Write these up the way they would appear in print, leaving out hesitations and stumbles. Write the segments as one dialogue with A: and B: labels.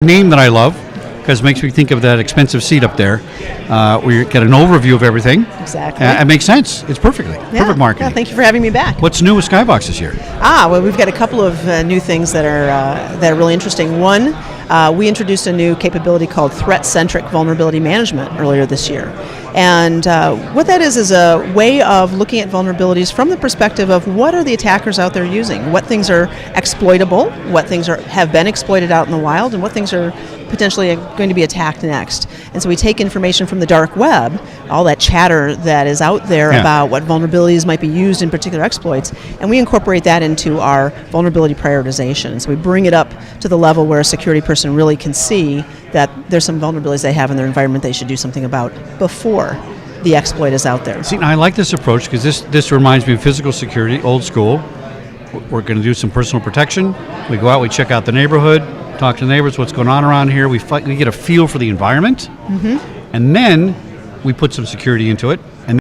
A: name that I love because it makes me think of that expensive seat up there where you get an overview of everything.
B: Exactly.
A: It makes sense. It's perfect marketing.
B: Yeah, thank you for having me back.
A: What's new with Skybox this year?
B: Well, we've got a couple of new things that are really interesting. One, we introduced a new capability called threat-centric vulnerability management earlier this year. And what that is a way of looking at vulnerabilities from the perspective of what are the attackers out there using, what things are exploitable, what things have been exploited out in the wild, and what things are potentially going to be attacked next. And so we take information from the dark web, all that chatter that is out there about what vulnerabilities might be used in particular exploits, and we incorporate that into our vulnerability prioritization. So we bring it up to the level where a security person really can see that there's some vulnerabilities they have in their environment they should do something about before the exploit is out there.
A: See, now I like this approach because this reminds me of physical security, old school. We're going to do some personal protection. We go out, we check out the neighborhood, talk to the neighbors, what's going on around here. We get a feel for the environment, and then we put some security into it, and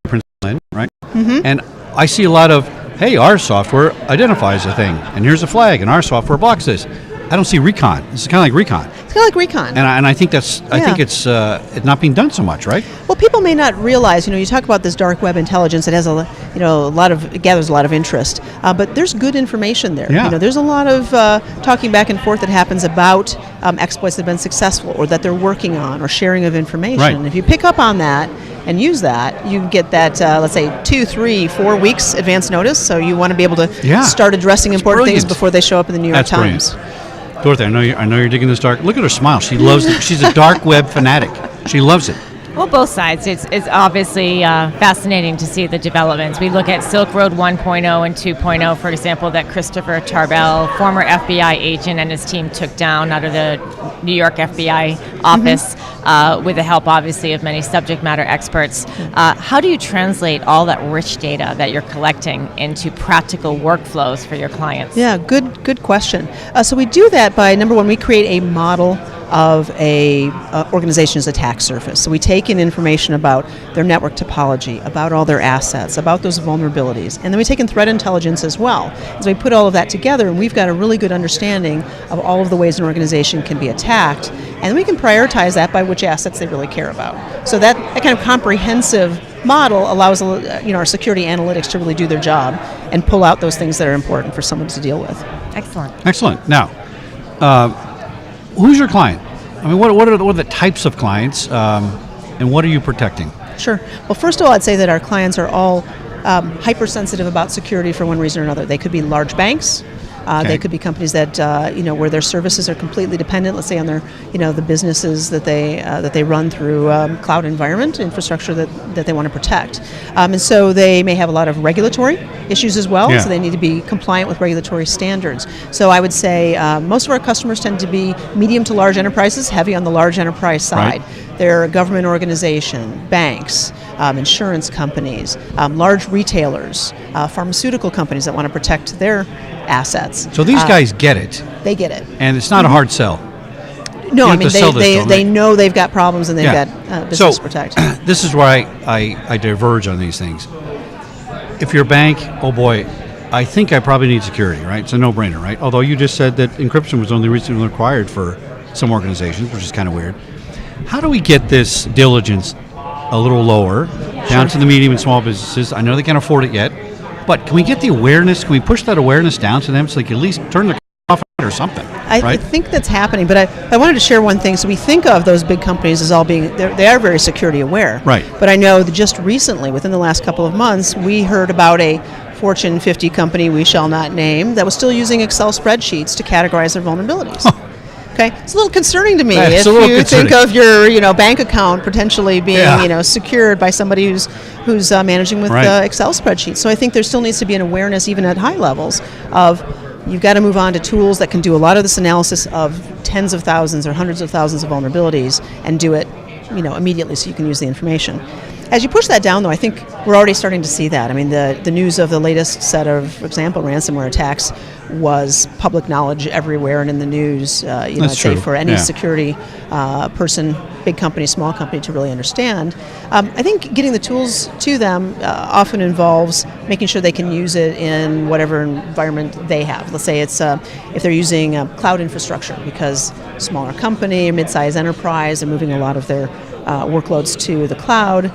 A: then in, right? And I see a lot of, hey, our software identifies a thing, and here's a flag, and our software blocks this. I don't see recon. This is kind of like recon.
B: It's kind of like recon.
A: And I think I think it's not being done so much, right?
B: Well, people may not realize, you talk about this dark web intelligence. It has it gathers a lot of interest, but there's good information there.
A: Yeah.
B: There's a lot of talking back and forth that happens about exploits that have been successful or that they're working on or sharing of information.
A: Right.
B: And if you pick up on that and use that, you get that, let's say, 2, 3, 4 weeks advance notice. So you want to be able to start addressing important things before they show up in the New York Times.
A: Brilliant. Dorothy, I know you're digging this dark. Look at her smile. She loves it. She's a dark web fanatic. She loves it.
C: Well, both sides. It's obviously fascinating to see the developments. We look at Silk Road 1.0 and 2.0, for example, that Christopher Tarbell, former FBI agent, and his team took down out of the New York FBI office with the help, obviously, of many subject matter experts. How do you translate all that rich data that you're collecting into practical workflows for your clients?
B: Yeah, good question. So we do that by, number one, we create a model of a organization's attack surface. So we take in information about their network topology, about all their assets, about those vulnerabilities, and then we take in threat intelligence as well. So we put all of that together, and we've got a really good understanding of all of the ways an organization can be attacked, and we can prioritize that by which assets they really care about. So that kind of comprehensive model allows our security analytics to really do their job and pull out those things that are important for someone to deal with.
C: Excellent.
A: Now, who's your client? I mean, what are the types of clients, and what are you protecting?
B: Sure. Well, first of all, I'd say that our clients are all hypersensitive about security for one reason or another. They could be large banks. They could be companies that where their services are completely dependent. Let's say on their the businesses that they run through cloud environment infrastructure that they want to protect, and so they may have a lot of regulatory issues as well. So they need to be compliant with regulatory standards. So I would say most of our customers tend to be medium to large enterprises, heavy on the large enterprise side. Right. They're a government organization, banks, insurance companies, large retailers, pharmaceutical companies that want to protect their assets.
A: So these guys get it.
B: They get it.
A: And it's not a hard sell.
B: No, I mean, they know they've got problems and they've got business to protect.
A: This is where I diverge on these things. If you're a bank, oh boy, I think I probably need security, right? It's a no-brainer, right? Although you just said that encryption was only recently required for some organizations, which is kind of weird. How do we get this diligence a little lower, down to the medium and small businesses? I know they can't afford it yet, but can we get the awareness? Can we push that awareness down to them so they can at least turn their off or something?
B: I think that's happening, but I wanted to share one thing. So we think of those big companies as all being, they are very security aware.
A: Right.
B: But I know that just recently, within the last couple of months, we heard about a Fortune 50 company we shall not name that was still using Excel spreadsheets to categorize their vulnerabilities. Okay, it's a little concerning to me if you think of your bank account potentially being secured by somebody who's managing with Excel spreadsheets. So I think there still needs to be an awareness even at high levels of you've got to move on to tools that can do a lot of this analysis of tens of thousands or hundreds of thousands of vulnerabilities and do it immediately so you can use the information. As you push that down, though, I think we're already starting to see that. I mean, the news of the latest set of, for example, ransomware attacks was public knowledge everywhere and in the news. I'd say for any security person, big company, small company, to really understand. I think getting the tools to them often involves making sure they can use it in whatever environment they have. Let's say it's if they're using cloud infrastructure, because smaller company, mid-sized enterprise, are moving a lot of their workloads to the cloud.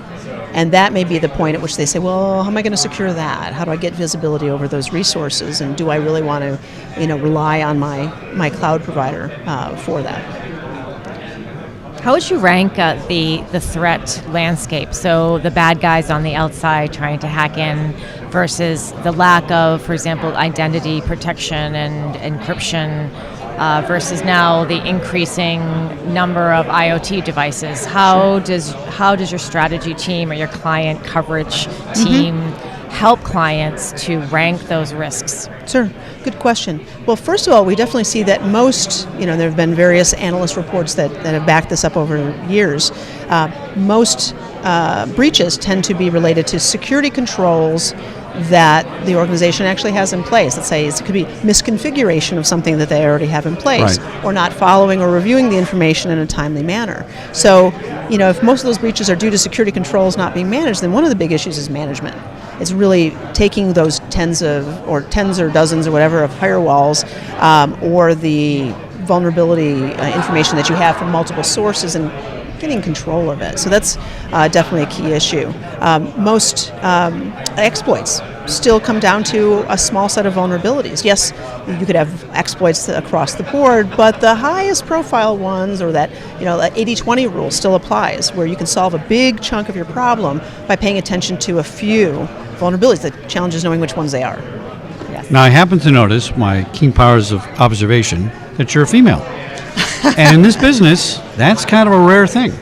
B: And that may be the point at which they say, well, how am I going to secure that? How do I get visibility over those resources? And do I really want to, rely on my cloud provider for that?
C: How would you rank the threat landscape? So the bad guys on the outside trying to hack in versus the lack of, for example, identity protection and encryption versus now the increasing number of IoT devices. How does your strategy team or your client coverage team help clients to rank those risks?
B: Sure. Good question. Well, first of all, we definitely see that most, there have been various analyst reports that have backed this up over years. Most breaches tend to be related to security controls that the organization actually has in place. Let's say it could be misconfiguration of something that they already have in place, or not following or reviewing the information in a timely manner. So, if most of those breaches are due to security controls not being managed, then one of the big issues is management. It's really taking those tens or dozens or whatever of firewalls or the vulnerability information that you have from multiple sources and getting control of it. So that's definitely a key issue. Most exploits still come down to a small set of vulnerabilities. Yes, you could have exploits across the board, but the highest profile ones, or that 80-20 rule still applies, where you can solve a big chunk of your problem by paying attention to a few vulnerabilities. The challenge is knowing which ones they are. Yes.
A: Now, I happen to notice, my keen powers of observation, that you're a female. And in this business, that's kind of a rare thing.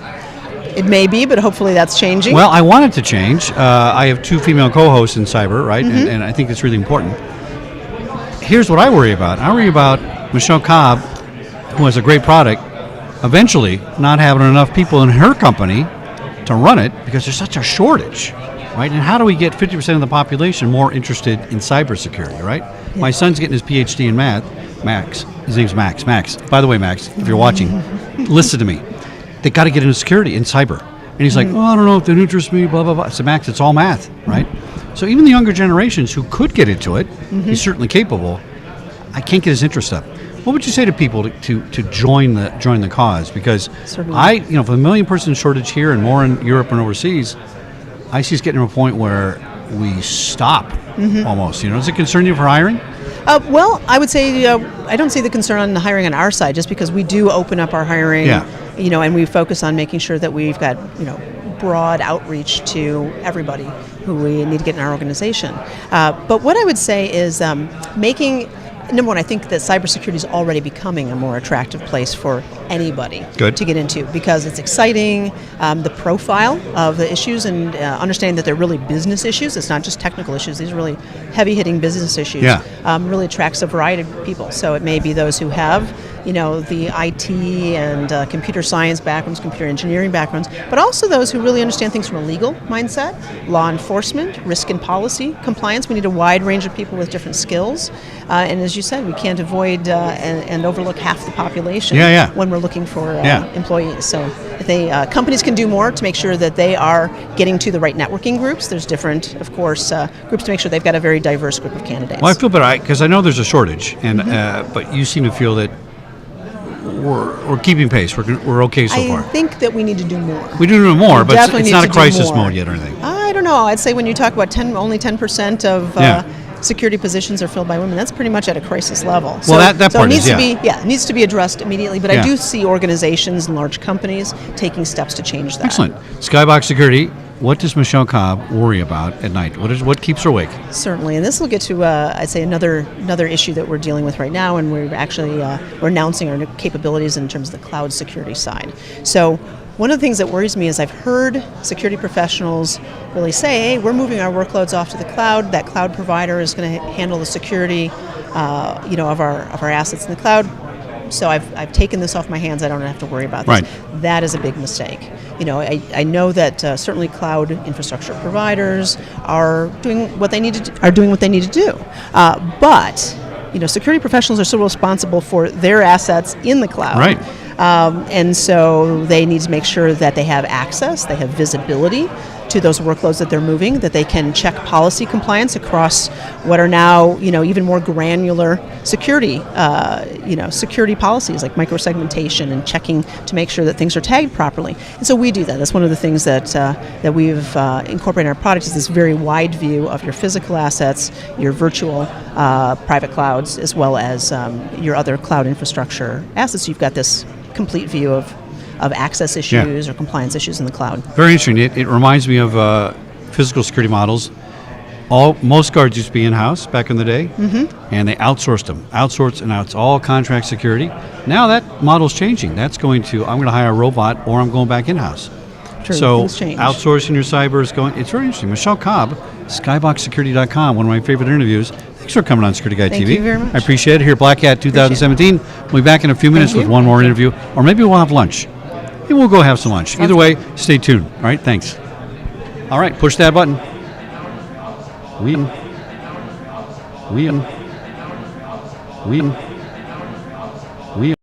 B: It may be, but hopefully that's changing.
A: Well, I want it to change. I have 2 female co-hosts in cyber, right? And I think it's really important. Here's what I worry about. I worry about Michelle Cobb, who has a great product, eventually not having enough people in her company to run it because there's such a shortage, right? And how do we get 50% of the population more interested in cybersecurity, right? Yeah. My son's getting his PhD in math. Max. His name's Max. Max. By the way, Max, if you're watching, listen to me. They got to get into security in cyber. And he's like, I don't know if that interests me, blah, blah, blah. So Max, it's all math, right? So even the younger generations who could get into it, he's certainly capable, I can't get his interest up. What would you say to people to join the cause? Because certainly. For the 1 million person shortage here and more in Europe and overseas, I see it's getting to a point where we stop almost. Does it concern you for hiring?
B: Well, I would say I don't see the concern on the hiring on our side, just because we do open up our hiring, and we focus on making sure that we've got, broad outreach to everybody who we need to get in our organization. But what I would say is making, number one, I think that cybersecurity is already becoming a more attractive place for anybody to get into, because it's exciting, the profile of the issues, and understanding that they're really business issues. It's not just technical issues. These are really heavy-hitting business issues. Really attracts a variety of people. So it may be those who have the IT and computer science backgrounds, computer engineering backgrounds, but also those who really understand things from a legal mindset, law enforcement, risk and policy, compliance. We need a wide range of people with different skills. And as you said, we can't avoid and overlook half the population when we're looking for employees. So if companies can do more to make sure that they are getting to the right networking groups. There's different, of course, groups to make sure they've got a very diverse group of candidates.
A: Well, I feel better, because I know there's a shortage, and but you seem to feel that we're keeping pace. We're okay so far.
B: I think that we need to do more.
A: We do more, but it's not a crisis mode yet or anything.
B: I don't know. I'd say when you talk about only 10% of security positions are filled by women, that's pretty much at a crisis level.
A: So, well, that part
B: needs to be addressed immediately. But I do see organizations and large companies taking steps to change that.
A: Excellent. Skybox Security. What does Michelle Cobb worry about at night? What keeps her awake?
B: Certainly, and this will get to I'd say another issue that we're dealing with right now, and we're actually we're announcing our new capabilities in terms of the cloud security side. So one of the things that worries me is I've heard security professionals really say, "Hey, we're moving our workloads off to the cloud. That cloud provider is going to handle the security, of our assets in the cloud." so I've taken this off my hands. I don't have to worry about this.
A: Right.
B: That is a big mistake. I know that certainly cloud infrastructure providers are doing what they need to do. But security professionals are still responsible for their assets in the cloud.
A: Right.
B: And so they need to make sure that they have access, they have visibility to those workloads that they're moving, that they can check policy compliance across what are now, even more granular security, security policies like microsegmentation and checking to make sure that things are tagged properly. And so we do that. That's one of the things that we've incorporated in our product is this very wide view of your physical assets, your virtual private clouds, as well as your other cloud infrastructure assets. So you've got this complete view of access issues or compliance issues in the cloud.
A: Very interesting. It reminds me of physical security models. Most guards used to be in-house back in the day, and they outsourced them. And now it's all contract security. Now that model's changing. That's going to, I'm going to hire a robot or I'm going back in-house.
B: True,
A: So
B: things change.
A: outsourcing your cyber is going, it's very interesting. Michelle Cobb, skyboxsecurity.com, one of my favorite interviews. Thanks for coming on Security Guy
B: Thank
A: TV.
B: you very much.
A: I appreciate it. Here, Black Hat 2017. We'll be back in a few minutes
B: Thank
A: with
B: you.
A: one more interview, or maybe we'll have lunch. Maybe we'll go have some lunch. Either way, stay tuned. All right, thanks. All right, push that button. We